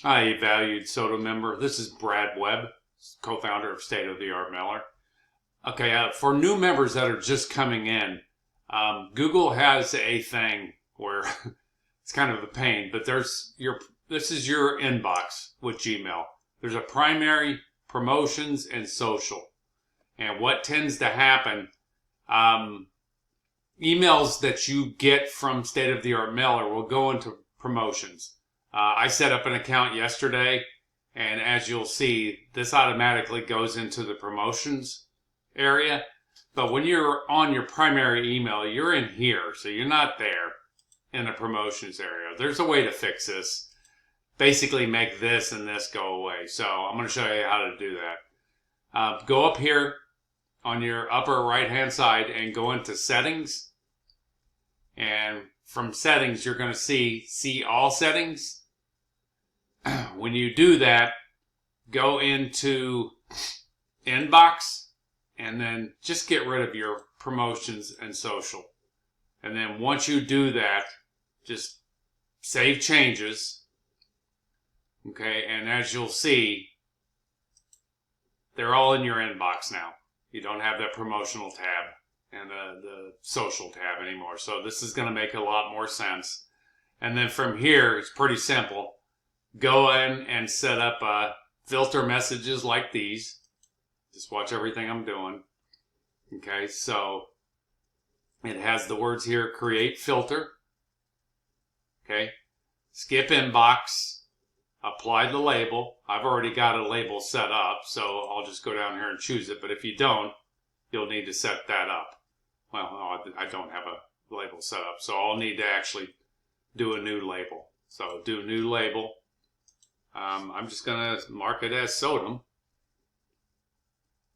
Hi, valued SOTA member. This is Brad Webb, co-founder of State of the Art Mailer. Okay, for new members that are just coming in, Google has a thing where it's kind of a pain, but this is your inbox with Gmail. There's a primary, promotions, and social. And what tends to happen, emails that you get from State of the Art Mailer will go into promotions. I set up an account yesterday, and as you'll see, this automatically goes into the promotions area. But when you're on your primary email, you're in here, so you're not there in the promotions area. There's a way to fix this. Basically make this and this go away. So I'm going to show you how to do that. Go up here on your upper right hand side and go into settings. And from settings, you're going to see all settings. When you do that, go into inbox and then just get rid of your promotions and social. And then once you do that, just save changes. Okay, and as you'll see, they're all in your inbox now. You don't have that promotional tab and the social tab anymore. So this is going to make a lot more sense. And then from here, it's pretty simple. Go in and set up filter messages like these. Just watch everything I'm doing. Okay, so it has the words here, create filter. Okay, skip inbox, apply the label. I've already got a label set up, so I'll just go down here and choose it. But if you don't, you'll need to set that up. Well, no, I don't have a label set up, so I'll need to actually do a new label. So do new label. I'm just going to mark it as SODM,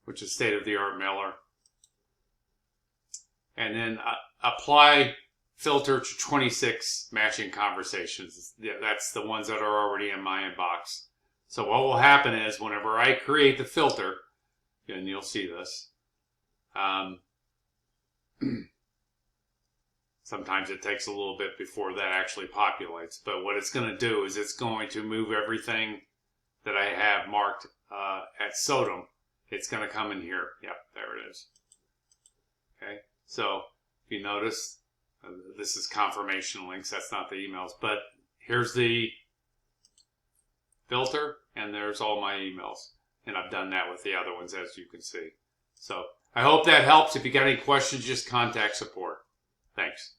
which is State of the Art Mailer. And then apply filter to 26 matching conversations. That's the ones that are already in my inbox. So what will happen is whenever I create the filter, and you'll see this, sometimes it takes a little bit before that actually populates. But what it's going to do is it's going to move everything that I have marked at SODM. It's going to come in here. Yep, there it is. Okay, so if you notice, this is confirmation links. That's not the emails. But here's the filter, and there's all my emails. And I've done that with the other ones, as you can see. So I hope that helps. If you got any questions, just contact support. Thanks.